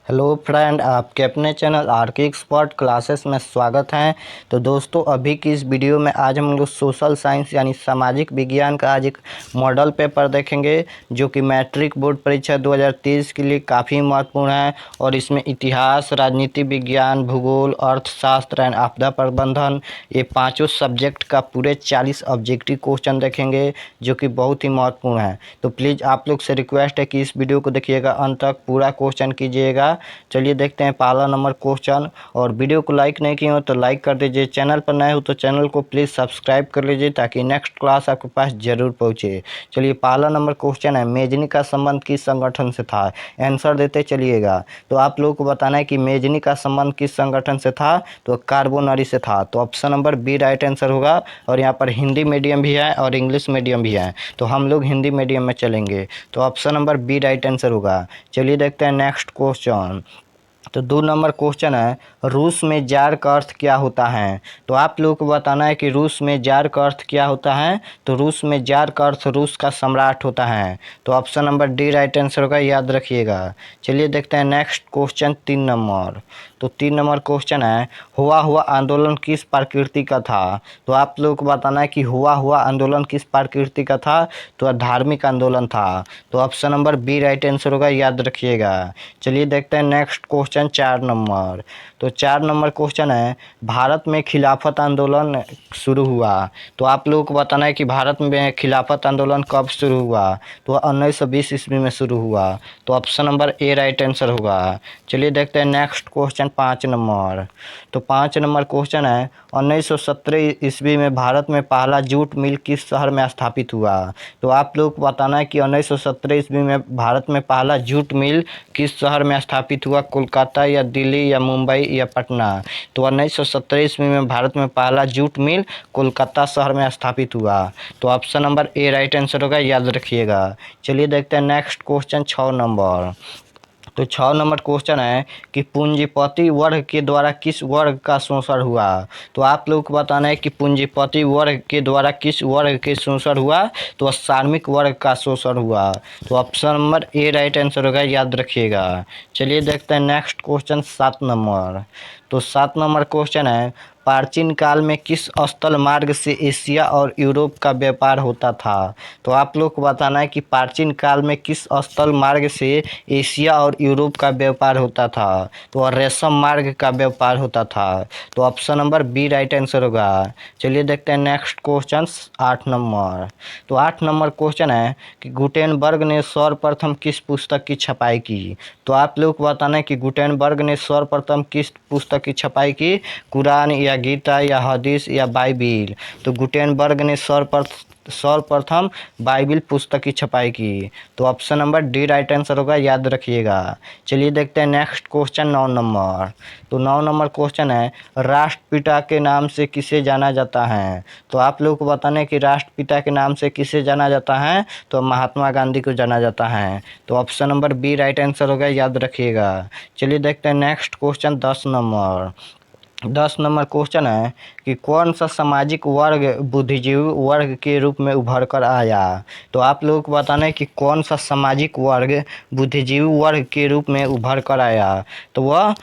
Hello friend, आपके अपने channel are के एक्सपर्ट क्लासेस में स्वागत है। तो दोस्तों, अभी की इस वीडियो में आज हम लोग सोशल साइंस यानी सामाजिक विज्ञान का आज एक मॉडल पेपर देखेंगे, जो कि मैट्रिक बोर्ड परीक्षा 2023 के लिए काफ़ी महत्वपूर्ण है। और इसमें इतिहास, राजनीति विज्ञान, भूगोल, अर्थशास्त्र एंड आपदा प्रबंधन, ये पाँचों सब्जेक्ट का पूरे 40 ऑब्जेक्टिव क्वेश्चन देखेंगे, जो कि बहुत ही महत्वपूर्ण है। तो प्लीज़ आप लोग से रिक्वेस्ट है कि इस वीडियो को देखिएगा, अंत तक पूरा क्वेश्चन कीजिएगा। चलिए देखते हैं पहला नंबर क्वेश्चन। और वीडियो को लाइक नहीं किए हो तो लाइक कर दीजिए, चैनल पर नए हो तो चैनल को प्लीज़ सब्सक्राइब कर लीजिए, ताकि नेक्स्ट क्लास आपके पास जरूर पहुँचे। चलिए पहला नंबर क्वेश्चन है, मेजनी का संबंध किस संगठन से था? आंसर देते चलिएगा। तो आप लोगों को बताना है कि मेजनी का संबंध किस संगठन से था, तो कार्बोनरी से था। तो option number B right answer होगा। और यहाँ पर हिंदी मीडियम भी है और इंग्लिश मीडियम भी है, तो हम लोग हिंदी मीडियम में चलेंगे। तो option number B right answer होगा। चलिए देखते हैं नेक्स्ट क्वेश्चन। तो 2 नंबर क्वेश्चन है, रूस में जार का अर्थ क्या होता है? तो आप लोगों को बताना है कि रूस में जार का अर्थ क्या होता है। तो रूस में जार का अर्थ रूस का सम्राट होता है। तो option number D right answer होगा, याद रखिएगा। चलिए देखते हैं नेक्स्ट क्वेश्चन 3 नंबर। तो 3 नंबर क्वेश्चन है, हुआ हुआ आंदोलन किस प्रकृति का था? तो आप लोगों को बताना है कि हुआ हुआ आंदोलन किस प्रकृति का था। तो धार्मिक आंदोलन था। तो option number B right answer होगा, याद रखिएगा। चलिए देखते हैं नेक्स्ट क्वेश्चन 4 नंबर। तो 4 नंबर क्वेश्चन है, भारत में खिलाफत आंदोलन शुरू हुआ। तो आप लोगों को बताना है कि भारत में खिलाफत आंदोलन कब शुरू हुआ। तो 1920 ईस्वी में शुरू हुआ। तो option number A right answer होगा। चलिए देखते हैं नेक्स्ट क्वेश्चन 5 नंबर। तो 5 नंबर क्वेश्चन है, 1917 ईस्वी में भारत में पहला जूट मिल किस शहर में स्थापित हुआ? तो आप लोग को बताना है कि 1917 ईस्वी में भारत में पहला जूट मिल किस शहर में स्थापित हुआ, कोलकाता या दिल्ली या मुंबई या पटना? तो 1917 ईस्वी में भारत में पहला जूट मिल कोलकाता शहर में स्थापित हुआ। तो option number A right answer होगा, याद रखिएगा। चलिए देखते हैं नेक्स्ट क्वेश्चन 6 नंबर। तो 6 नंबर क्वेश्चन है कि पूंजीपति वर्ग के द्वारा किस वर्ग का शोषण हुआ? तो आप लोगों को बताना है कि पूंजीपति वर्ग के द्वारा किस वर्ग के शोषण हुआ। तो श्रमिक वर्ग का शोषण हुआ। तो option number A right answer होगा, याद रखिएगा। चलिए देखते हैं नेक्स्ट क्वेश्चन 7 नंबर। तो 7 नंबर क्वेश्चन है, प्राचीन काल में किस स्थल मार्ग से एशिया और यूरोप का व्यापार होता था? तो आप लोग को बताना है कि प्राचीन काल में किस स्थल मार्ग से एशिया और यूरोप का व्यापार होता था। तो रेशम मार्ग का व्यापार होता था। तो option number B right answer होगा। चलिए देखते हैं नेक्स्ट क्वेश्चन 8 नंबर। तो 8 नंबर क्वेश्चन है कि गुटेनबर्ग ने सर्वप्रथम किस पुस्तक की छपाई की? तो आप लोग को बताना है कि गुटेनबर्ग ने सर्वप्रथम किस पुस्तक की छपाई की, कुरान या गीता या हदीस या बाइबिल? तो गुटेनबर्ग ने सर्वप्रथम बाइबिल पुस्तक की छपाई की। तो option number D right answer होगा, याद रखिएगा। चलिए देखते हैं नेक्स्ट क्वेश्चन 9 नंबर। तो 9 नंबर क्वेश्चन है, राष्ट्रपिता के नाम से किसे जाना जाता है? तो आप लोग को बताना है कि राष्ट्रपिता के नाम से किसे जाना जाता है। तो महात्मा गांधी को जाना जाता है। तो option number B right answer होगा, याद रखिएगा। चलिए देखते हैं next question 10 number. 10 number question है कि कौन सा सामाजिक वर्ग बुद्धिजीवी वर्ग के रूप में उभर कर आया? तो आप लोगों को बताना है कि कौन सा सामाजिक वर्ग बुद्धिजीवी वर्ग के रूप में उभर कर आया। तो वह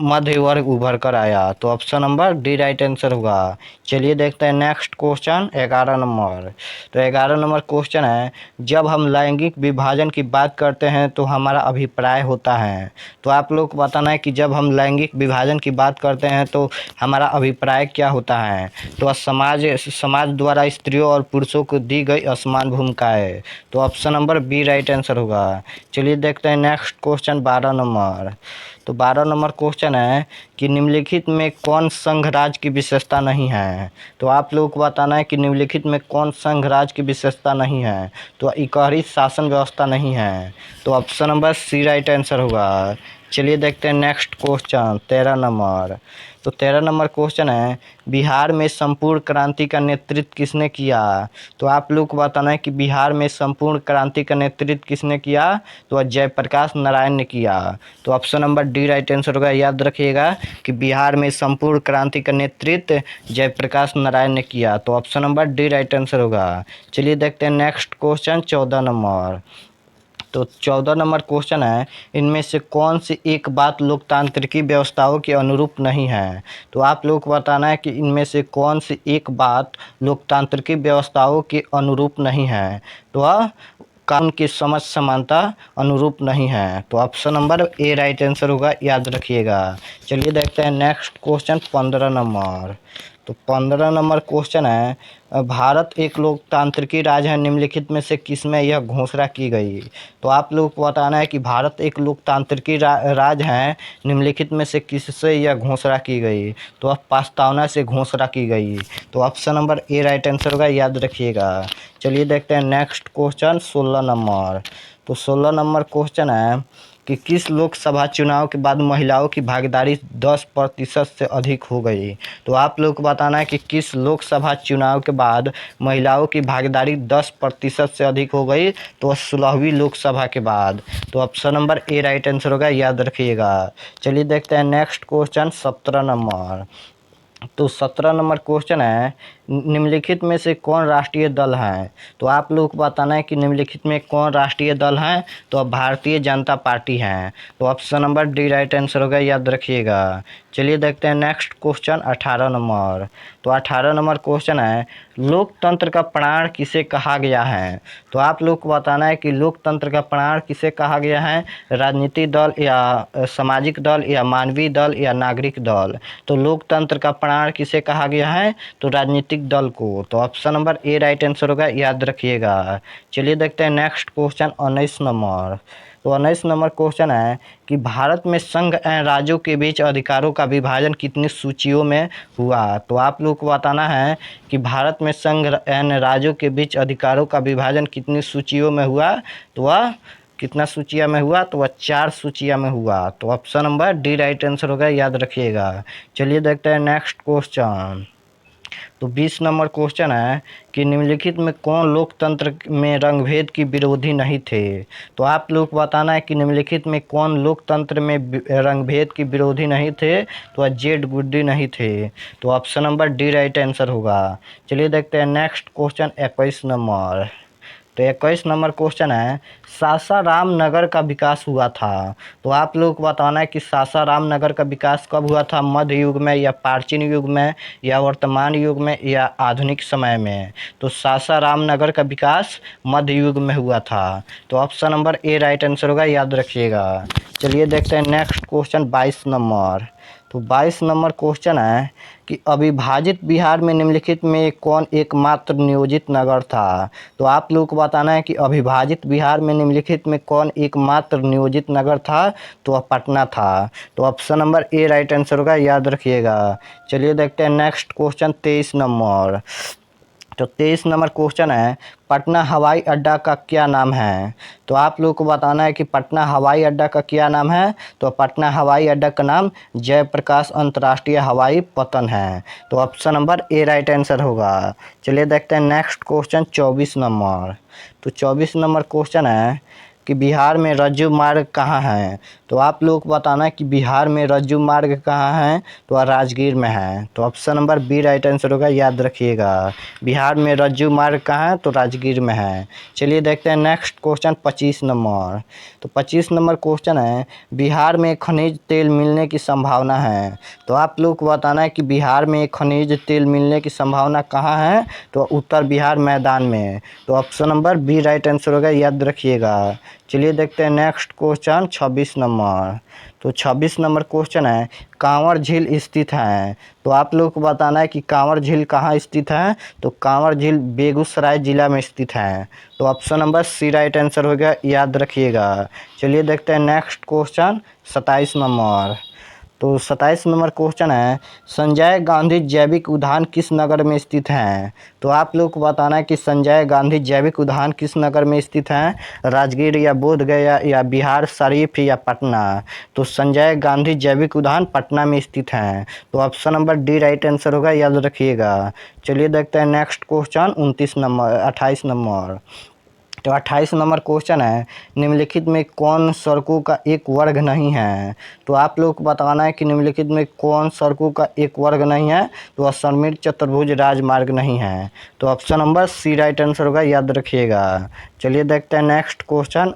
मध्य वर्ग उभर कर आया। तो option number D right answer होगा। चलिए देखते हैं नेक्स्ट क्वेश्चन 11 नंबर। तो 11 नंबर क्वेश्चन है, जब हम लैंगिक विभाजन की बात करते हैं तो हमारा अभिप्राय होता है। तो आप लोग को बताना है कि जब हम लैंगिक विभाजन की बात करते हैं तो हमारा अभिप्राय क्या होता है। तो समाज द्वारा स्त्रियों और पुरुषों को दी गई असमान भूमिकाएं। तो option number B right answer होगा। चलिए देखते हैं नेक्स्ट क्वेश्चन 12 नंबर। तो 12 नंबर क्वेश्चन है कि निम्नलिखित में कौन संघ राज्य की विशेषता नहीं है? तो आप लोगों को बताना है कि निम्नलिखित में कौन संघ राज्य की विशेषता नहीं है। तो इकहरी शासन व्यवस्था नहीं है। तो option number C right answer होगा। चलिए देखते हैं नेक्स्ट क्वेश्चन 13 नंबर। तो 13 नंबर क्वेश्चन है, बिहार में संपूर्ण क्रांति का नेतृत्व किसने किया? तो आप लोग को बताना है कि बिहार में संपूर्ण क्रांति का नेतृत्व किसने किया। तो जयप्रकाश नारायण ने किया। तो option number D right answer होगा, याद रखिएगा कि बिहार में संपूर्ण क्रांति का नेतृत्व जयप्रकाश नारायण ने किया। तो option number D right answer होगा। चलिए देखते हैं नेक्स्ट क्वेश्चन 14 नंबर। तो 14 नंबर क्वेश्चन है, इनमें से कौन सी एक बात लोकतांत्रिकी व्यवस्थाओं के अनुरूप नहीं है। तो आप लोग को बताना है कि इनमें से कौन सी एक बात लोकतांत्रिकी व्यवस्थाओं के अनुरूप नहीं है। तो वह कानून की समझ समानता अनुरूप नहीं है। तो option number A right answer होगा, याद रखिएगा। चलिए देखते हैं नेक्स्ट क्वेश्चन 15 नंबर। तो 15 नंबर क्वेश्चन है, भारत एक लोकतांत्रिकी राज्य है, निम्नलिखित में से किसमें यह घोषणा की गई। तो आप लोग को बताना है कि भारत एक लोकतांत्रिकी राज्य है, निम्नलिखित में से किससे यह घोषणा की गई। तो अब प्रस्तावना से घोषणा की गई। तो option number A right answer होगा, याद रखिएगा। चलिए देखते हैं नेक्स्ट क्वेश्चन 16 नंबर। तो 16 नंबर क्वेश्चन है कि किस लोकसभा चुनाव के बाद महिलाओं की भागीदारी 10% से अधिक हो गई। तो आप लोग को बताना है कि किस लोकसभा चुनाव के बाद महिलाओं की भागीदारी 10% से अधिक हो गई। तो 16वीं लोकसभा के बाद। तो option number A right answer होगा, याद रखिएगा। चलिए देखते हैं नेक्स्ट क्वेश्चन 17 नंबर। तो 17 नंबर क्वेश्चन है, निम्नलिखित में से कौन राष्ट्रीय दल है। तो आप लोग को बताना है कि निम्नलिखित में कौन राष्ट्रीय दल है। तो अब भारतीय जनता पार्टी है। तो option number D right answer होगा, याद रखिएगा। चलिए देखते हैं नेक्स्ट क्वेश्चन 18 नंबर। तो 18 नंबर क्वेश्चन है, लोकतंत्र का प्राण किसे कहा गया है। तो आप लोग को बताना है कि लोकतंत्र का प्राण किसे कहा गया है, राजनीतिक दल या सामाजिक दल या मानवीय दल या नागरिक दल। तो लोकतंत्र का प्राण किसे कहा गया है, तो राजनीतिक दल को। तो option number A right answer होगा, याद रखिएगा। चलिए देखते हैं नेक्स्ट क्वेश्चन 19 नंबर। तो 19 नंबर क्वेश्चन है कि भारत में संघ एवं राज्यों के बीच अधिकारों का विभाजन कितनी सूचियों में हुआ। तो आप लोग को बताना है कि भारत में संघ एवं राज्यों के बीच अधिकारों का विभाजन कितनी सूचियों में हुआ। तो वह कितना सूचिया में हुआ, तो वह 4 सूचिया में हुआ। तो option number D right answer होगा, याद रखिएगा। चलिए देखते हैं नेक्स्ट क्वेश्चन। तो 20 नंबर क्वेश्चन है कि निम्नलिखित में कौन लोकतंत्र में रंगभेद की विरोधी नहीं थे। तो आप लोग को बताना है कि निम्नलिखित में कौन लोकतंत्र में रंगभेद की विरोधी नहीं थे। तो जेड गुड्डी नहीं थे। तो option number D right answer होगा। चलिए देखते हैं नेक्स्ट क्वेश्चन 21 नंबर। तो 21 नंबर क्वेश्चन है, सासाराम नगर का विकास हुआ था। तो आप लोग को बताना है कि सासाराम नगर का विकास कब हुआ था, मध्य युग में या प्राचीन युग में या वर्तमान युग में या आधुनिक समय में। तो सासाराम नगर का विकास मध्य युग में हुआ था। तो option number A right answer होगा, याद रखिएगा। चलिए देखते हैं नेक्स्ट क्वेश्चन 22 नंबर। तो 22 नंबर क्वेश्चन है कि अविभाजित बिहार में निम्नलिखित में कौन एकमात्र नियोजित नगर था। तो आप लोग को बताना है कि अविभाजित बिहार में निम्नलिखित में कौन एकमात्र नियोजित नगर था। तो वह पटना था। तो option number A right answer होगा, याद रखिएगा। चलिए देखते हैं नेक्स्ट क्वेश्चन 23 नंबर। तो 23 नंबर क्वेश्चन है, पटना हवाई अड्डा का क्या नाम है। तो आप लोग को बताना है कि पटना हवाई अड्डा का क्या नाम है। तो पटना हवाई अड्डा का नाम जयप्रकाश अंतर्राष्ट्रीय हवाई पतन है। तो option number A right answer होगा। चलिए देखते हैं नेक्स्ट क्वेश्चन 24 नंबर। तो 24 नंबर क्वेश्चन है कि बिहार में रज्जु मार्ग कहाँ है। तो आप लोग को बताना है कि बिहार में रज्जु मार्ग कहाँ है। तो वह राजगीर में है। तो option number B right answer होगा, याद रखिएगा। बिहार में रज्जु मार्ग कहाँ है, तो राजगीर में है। चलिए देखते हैं नेक्स्ट क्वेश्चन 25 नंबर। तो 25 नंबर क्वेश्चन है, बिहार में खनिज तेल मिलने की संभावना है। तो आप लोग को बताना है कि बिहार में खनिज तेल मिलने की संभावना कहाँ है। तो उत्तर बिहार मैदान में। तो option number B right answer होगा, याद रखिएगा। चलिए देखते हैं नेक्स्ट क्वेश्चन 26 नंबर। तो 26 नंबर क्वेश्चन है, कांवर झील स्थित है। तो आप लोग को बताना है कि कांवर झील कहाँ स्थित है। तो कांवर झील बेगूसराय जिला में स्थित है। तो option number C right answer हो गया, याद रखिएगा। चलिए देखते हैं नेक्स्ट क्वेश्चन 27 नंबर। तो 27 नंबर क्वेश्चन है, संजय गांधी जैविक उद्यान किस नगर में स्थित है। तो आप लोग को बताना है कि संजय गांधी जैविक उद्यान किस नगर में स्थित है, राजगीर या बोधगया या बिहार शरीफ या पटना। तो संजय गांधी जैविक उद्यान पटना में स्थित है। तो option number D right answer होगा, याद रखिएगा। चलिए देखते हैं नेक्स्ट क्वेश्चन 29 नंबर 28 नंबर। तो 28 नंबर क्वेश्चन है, निम्नलिखित में कौन सड़कों का एक वर्ग नहीं है। तो आप लोग को बताना है कि निम्नलिखित में कौन सड़कों का एक वर्ग नहीं है। तो असममित चतुर्भुज राजमार्ग नहीं है। तो option number C right answer होगा, याद रखिएगा। चलिए देखते हैं नेक्स्ट क्वेश्चन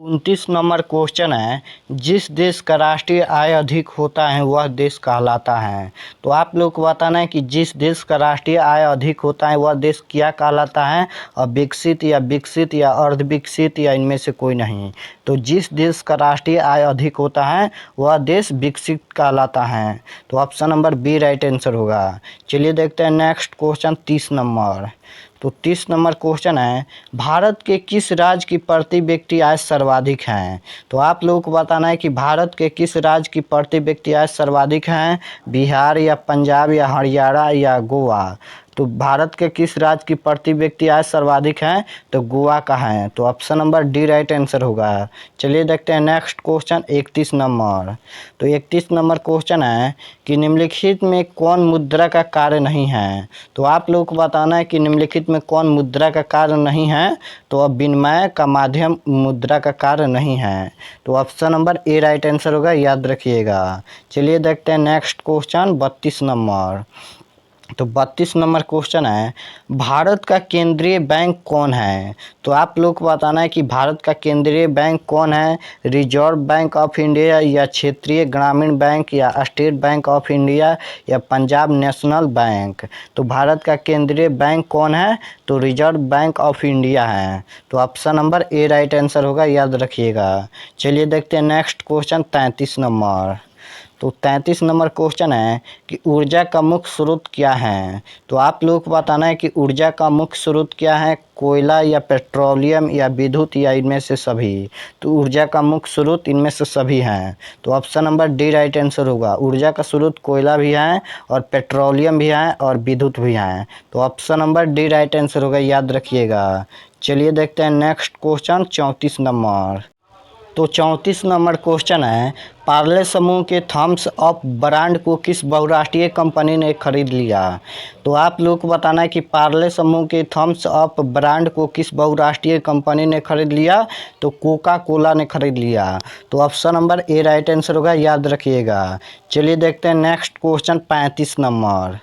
29 नंबर क्वेश्चन है, जिस देश का राष्ट्रीय आय अधिक होता है वह देश कहलाता है। तो आप लोग को बताना है कि जिस देश का राष्ट्रीय आय अधिक होता है वह देश क्या कहलाता है, और विकसित या अर्ध विकसित या इनमें से कोई नहीं। तो जिस देश का राष्ट्रीय आय अधिक होता है वह देश विकसित कहलाता है। तो option number B right answer होगा। चलिए देखते हैं नेक्स्ट क्वेश्चन 30 नंबर। तो 30 नंबर क्वेश्चन है, भारत के किस राज्य की प्रति व्यक्ति आय सर्वाधिक है। तो आप लोगों को बताना है कि भारत के किस राज्य की प्रति व्यक्ति आय सर्वाधिक है, बिहार या पंजाब या हरियाणा या गोवा। तो भारत के किस राज्य की प्रति व्यक्ति आय सर्वाधिक है, तो गोवा का है। तो option number D right answer होगा। चलिए देखते हैं नेक्स्ट क्वेश्चन 31 नंबर। तो 31 नंबर क्वेश्चन है कि निम्नलिखित में कौन मुद्रा का कार्य नहीं है। तो आप लोगों को बताना है कि निम्नलिखित में कौन मुद्रा का कार्य नहीं है। तो अब विनिमय का माध्यम मुद्रा का कार्य नहीं है। तो option number A right answer होगा, याद रखिएगा। चलिए देखते हैं नेक्स्ट क्वेश्चन 32 नंबर। तो 32 नंबर क्वेश्चन है, भारत का केंद्रीय बैंक कौन है। तो आप लोग को बताना है कि भारत का केंद्रीय बैंक कौन है, रिजर्व बैंक ऑफ इंडिया या क्षेत्रीय ग्रामीण बैंक या स्टेट बैंक ऑफ इंडिया या पंजाब नेशनल बैंक। तो भारत का केंद्रीय बैंक कौन है, तो रिजर्व बैंक ऑफ इंडिया है। तो option number A right answer होगा, याद रखिएगा। चलिए देखते हैं नेक्स्ट क्वेश्चन 33 नंबर। तो 33 नंबर क्वेश्चन है कि ऊर्जा का मुख्य स्रोत क्या है। तो आप लोगों को बताना है कि ऊर्जा का मुख्य स्रोत क्या है, कोयला या पेट्रोलियम या विद्युत या इनमें से सभी। तो ऊर्जा का मुख्य स्रोत इनमें से सभी हैं। तो option number D right answer होगा। ऊर्जा का स्रोत कोयला भी है और पेट्रोलियम भी है और विद्युत भी है। तो option number D right answer होगा, याद रखिएगा। चलिए देखते हैं नेक्स्ट क्वेश्चन 34 नंबर। तो 34 नंबर क्वेश्चन है, पार्ले समूह के थम्स अप ब्रांड को किस बहुराष्ट्रीय कंपनी ने खरीद लिया। तो आप लोग को बताना है कि पार्ले समूह के थम्स अप ब्रांड को किस बहुराष्ट्रीय कंपनी ने खरीद लिया। तो कोका कोला ने खरीद लिया। तो option number A right answer होगा, याद रखिएगा। चलिए देखते हैं नेक्स्ट क्वेश्चन 35 नंबर।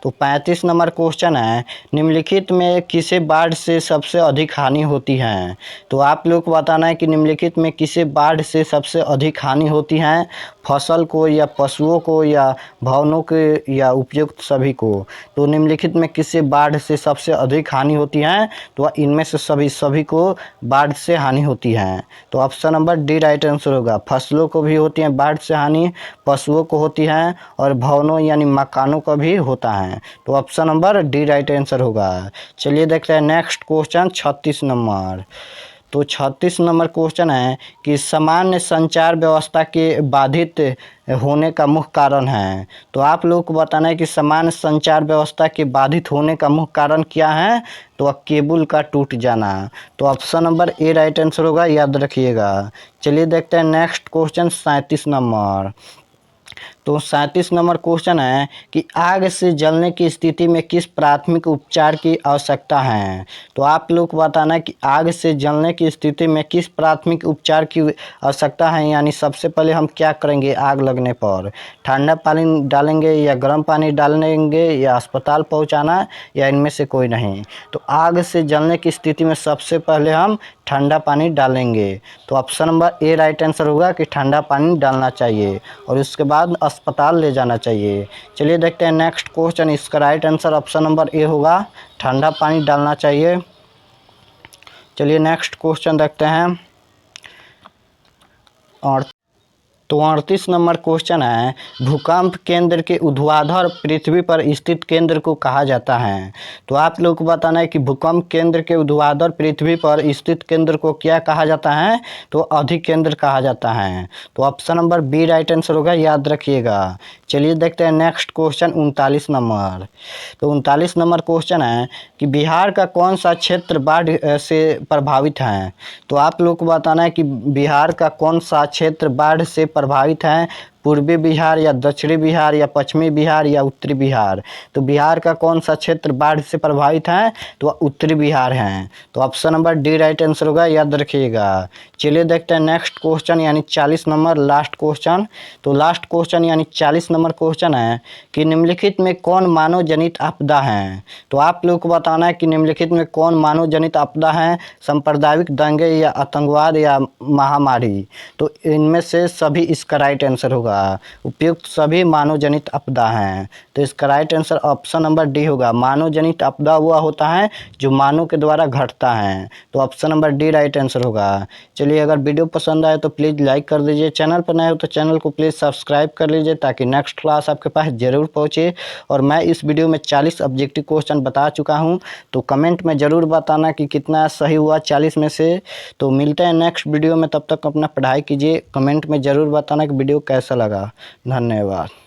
तो 35 नंबर क्वेश्चन है, निम्नलिखित में किसे बाढ़ से सबसे अधिक हानि होती है। तो आप लोग को बताना है कि निम्नलिखित में किसे बाढ़ से सबसे अधिक हानि होती है, फसल को या पशुओं को या भवनों के या उपयुक्त सभी को। तो निम्नलिखित में किसे बाढ़ से सबसे अधिक हानि होती है, तो इनमें से सभी को बाढ़ से हानि होती है। तो option number D right answer होगा। फसलों को भी होती है बाढ़ से हानि, पशुओं को होती है और भवनों यानी मकानों का भी होता है। तो option number D right answer होगा। चलिए देखते हैं नेक्स्ट क्वेश्चन 36 नंबर। तो 36 नंबर क्वेश्चन है कि सामान्य संचार व्यवस्था के बाधित होने का मुख्य कारण है। तो आप लोगों को बताना है कि सामान्य संचार व्यवस्था के बाधित होने का मुख्य कारण क्या है। तो केबल का टूट जाना। तो option number A right answer होगा, याद रखिएगा। चलिए देखते हैं नेक्स्ट क्वेश्चन 37 नंबर। तो 37 नंबर क्वेश्चन है कि आग से जलने की स्थिति में किस प्राथमिक उपचार की आवश्यकता है। तो आप लोग को बताना है कि आग से जलने की स्थिति में किस प्राथमिक उपचार की आवश्यकता है, यानी सबसे पहले हम क्या करेंगे आग लगने पर, ठंडा पानी डालेंगे या गर्म पानी डालेंगे या अस्पताल पहुंचाना या इनमें से कोई नहीं। तो आग से जलने की स्थिति में सबसे पहले हम ठंडा पानी डालेंगे। तो option number A right answer होगा कि ठंडा पानी डालना चाहिए और उसके बाद अस्पताल ले जाना चाहिए। चलिए देखते हैं नेक्स्ट क्वेश्चन। इसका right answer option number A होगा, ठंडा पानी डालना चाहिए। चलिए नेक्स्ट क्वेश्चन देखते हैं। और तो 38 नंबर क्वेश्चन है, भूकंप केंद्र के ऊर्ध्वाधर पृथ्वी पर स्थित केंद्र को कहा जाता है। तो आप लोग को बताना है कि भूकंप केंद्र के ऊर्ध्वाधर पृथ्वी पर स्थित केंद्र को क्या कहा जाता है। तो अधिकेंद्र कहा जाता है। तो option number B right answer होगा, याद रखिएगा। चलिए देखते हैं नेक्स्ट क्वेश्चन 39 नंबर। तो 39 नंबर क्वेश्चन है कि बिहार का कौन सा क्षेत्र बाढ़ से प्रभावित है। तो आप लोग को बताना है कि बिहार का कौन सा क्षेत्र बाढ़ से प्रभावित है। पूर्वी बिहार या दक्षिणी बिहार या पश्चिमी बिहार या उत्तरी बिहार। तो बिहार का कौन सा क्षेत्र बाढ़ से प्रभावित है? तो उत्तरी बिहार है। तो option number D right answer होगा, याद रखिएगा। चलिए देखते हैं नेक्स्ट क्वेश्चन यानी 40 नंबर लास्ट क्वेश्चन। तो लास्ट क्वेश्चन यानी 40 नंबर क्वेश्चन है कि निम्नलिखित में कौन मानव जनित आपदा है? तो आप लोग को बताना है कि निम्नलिखित में कौन मानव जनित आपदा है, सांप्रदायिक दंगे या आतंकवाद या महामारी। तो इनमें से सभी इसका राइट आंसर होगा। उपयुक्त सभी मानव जनित आपदा हैं। तो इसका right answer option number D होगा। मानव जनित आपदा हुआ होता है जो मानव के द्वारा घटता है। तो option number D right answer होगा। चलिए, अगर वीडियो पसंद आए तो प्लीज़ लाइक कर दीजिए। चैनल पर नए हो तो चैनल को प्लीज़ सब्सक्राइब कर लीजिए ताकि नेक्स्ट क्लास आपके पास ज़रूर पहुँचे। और मैं इस वीडियो में 40 ऑब्जेक्टिव क्वेश्चन बता चुका हूँ। तो कमेंट में ज़रूर बताना कि कितना सही हुआ 40 में से। तो मिलते हैं नेक्स्ट वीडियो में, तब तक अपना पढ़ाई कीजिए। कमेंट में ज़रूर बताना कि वीडियो कैसा लगा। धन्यवाद।